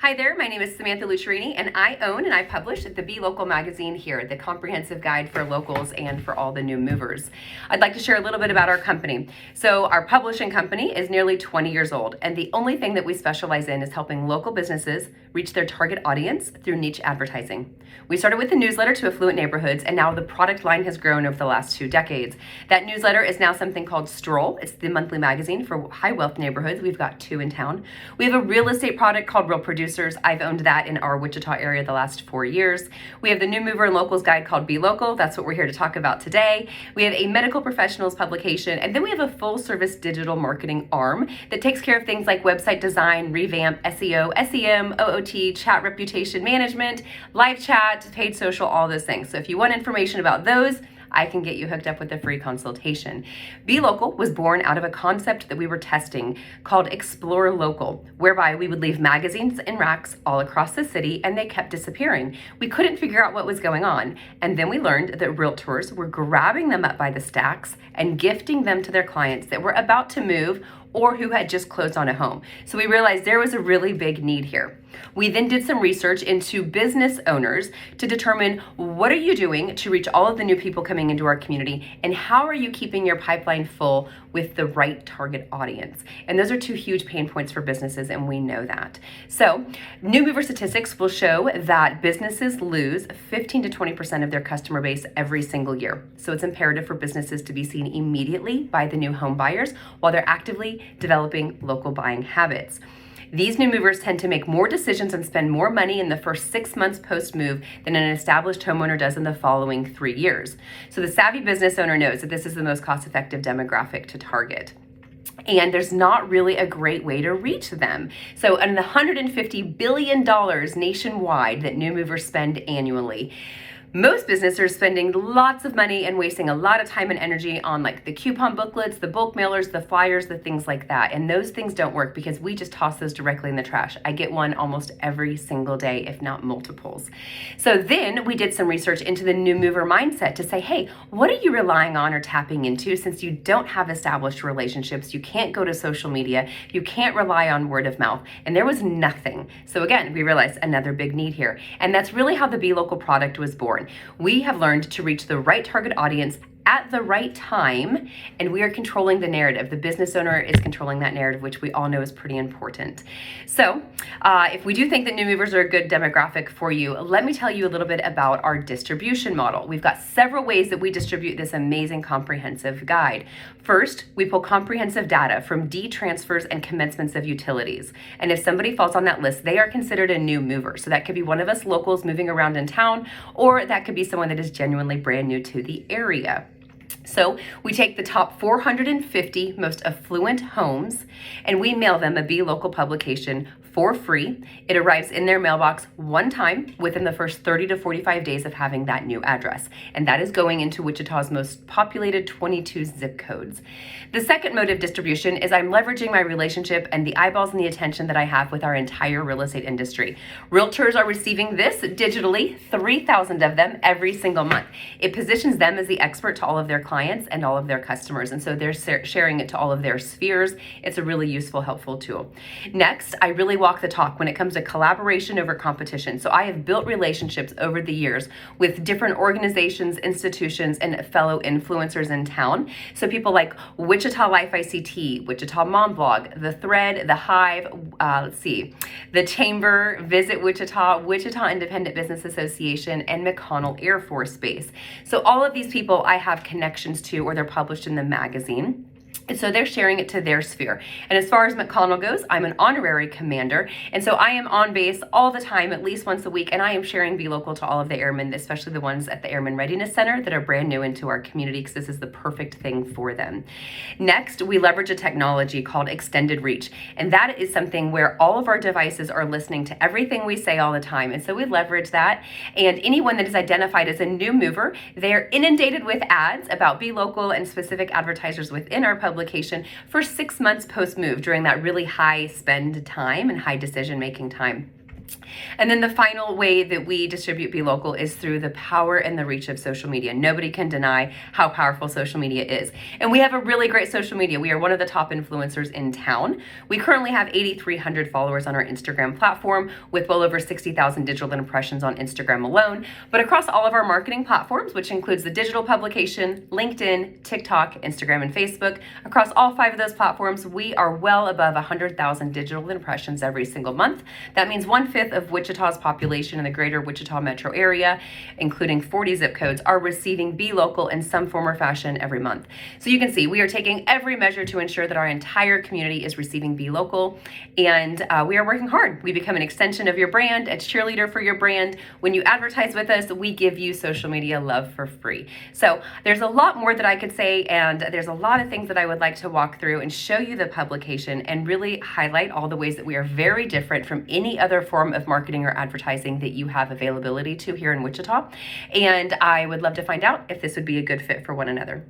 Hi there, my name is Samantha Lucerini, and I own and I publish the BeLocal magazine here, the comprehensive guide for locals and for all the new movers. I'd like to share a little bit about our company. So our publishing company is nearly 20 years old, and the only thing that we specialize in is helping local businesses reach their target audience through niche advertising. We started with a newsletter to affluent neighborhoods, and now the product line has grown over the last 2 decades. That newsletter is now something called Stroll. It's the monthly magazine for high wealth neighborhoods. We've got 2 in town. We have a real estate product called Real Producers. I've owned that in our Wichita area the last 4 years. We have the new mover and locals guide called BeLocal. That's what we're here to talk about today. We have a medical professionals publication, and then we have a full service digital marketing arm that takes care of things like website design, revamp, SEO, SEM, OOT, chat reputation management, live chat, paid social, all those things. So if you want information about those, I can get you hooked up with a free consultation. BeLocal was born out of a concept that we were testing called Explore Local, whereby we would leave magazines in racks all across the city and they kept disappearing. We couldn't figure out what was going on. And then we learned that realtors were grabbing them up by the stacks and gifting them to their clients that were about to move or who had just closed on a home. So we realized there was a really big need here. We then did some research into business owners to determine what are you doing to reach all of the new people coming into our community, and how are you keeping your pipeline full with the right target audience? And those are 2 huge pain points for businesses, and we know that. So new mover statistics will show that businesses lose 15 to 20% of their customer base every single year. So it's imperative for businesses to be seen immediately by the new home buyers while they're actively developing local buying habits. These new movers tend to make more decisions and spend more money in the first 6 months post-move than an established homeowner does in the following 3 years. So the savvy business owner knows that this is the most cost-effective demographic to target. And there's not really a great way to reach them. So in the $150 billion nationwide that new movers spend annually, most businesses are spending lots of money and wasting a lot of time and energy on like the coupon booklets, the bulk mailers, the flyers, the things like that. And those things don't work because we just toss those directly in the trash. I get one almost every single day, if not multiples. So then we did some research into the new mover mindset to say, hey, what are you relying on or tapping into since you don't have established relationships? You can't go to social media. You can't rely on word of mouth. And there was nothing. So again, we realized another big need here. And that's really how the BeLocal product was born. We have learned to reach the right target audience at the right time, and we are controlling the narrative. The business owner is controlling that narrative, which we all know is pretty important. So if we do think that new movers are a good demographic for you, let me tell you a little bit about our distribution model. We've got several ways that we distribute this amazing comprehensive guide. First, we pull comprehensive data from transfers and commencements of utilities. And if somebody falls on that list, they are considered a new mover. So that could be one of us locals moving around in town, or that could be someone that is genuinely brand new to the area. So we take the top 450 most affluent homes and we mail them a BeLocal publication for free. It arrives in their mailbox one time within the first 30 to 45 days of having that new address. And that is going into Wichita's most populated 22 zip codes. The second mode of distribution is I'm leveraging my relationship and the eyeballs and the attention that I have with our entire real estate industry. Realtors are receiving this digitally, 3,000 of them every single month. It positions them as the expert to all of their clients and all of their customers. And so they're sharing it to all of their spheres. It's a really useful, helpful tool. Next, I really walk the talk when it comes to collaboration over competition. So I have built relationships over the years with different organizations, institutions, and fellow influencers in town. So people like Wichita Life ICT, Wichita Mom Blog, The Thread, The Hive, The Chamber, Visit Wichita, Wichita Independent Business Association, and McConnell Air Force Base. So all of these people I have connections to, or they're published in the magazine. And so they're sharing it to their sphere. And as far as McConnell goes, I'm an honorary commander. And so I am on base all the time, at least once a week. And I am sharing BeLocal to all of the airmen, especially the ones at the Airman Readiness Center that are brand new into our community, because this is the perfect thing for them. Next, we leverage a technology called extended reach. And that is something where all of our devices are listening to everything we say all the time. And so we leverage that. And anyone that is identified as a new mover, they're inundated with ads about BeLocal and specific advertisers within our publication for 6 months post-move during that really high spend time and high decision-making time. And then the final way that we distribute BeLocal is through the power and the reach of social media. Nobody can deny how powerful social media is. And we have a really great social media. We are one of the top influencers in town. We currently have 8,300 followers on our Instagram platform with well over 60,000 digital impressions on Instagram alone. But across all of our marketing platforms, which includes the digital publication, LinkedIn, TikTok, Instagram, and Facebook, across all 5 of those platforms, we are well above 100,000 digital impressions every single month. That means 1/5 of Wichita's population in the greater Wichita Metro area, including 40 zip codes, are receiving BeLocal in some form or fashion every month. So you can see we are taking every measure to ensure that our entire community is receiving BeLocal, and we are working hard. We become an extension of your brand, a cheerleader for your brand. When you advertise with us, we give you social media love for free. So there's a lot more that I could say, and there's a lot of things that I would like to walk through and show you the publication and really highlight all the ways that we are very different from any other form of marketing or advertising that you have availability to here in Wichita. And I would love to find out if this would be a good fit for one another.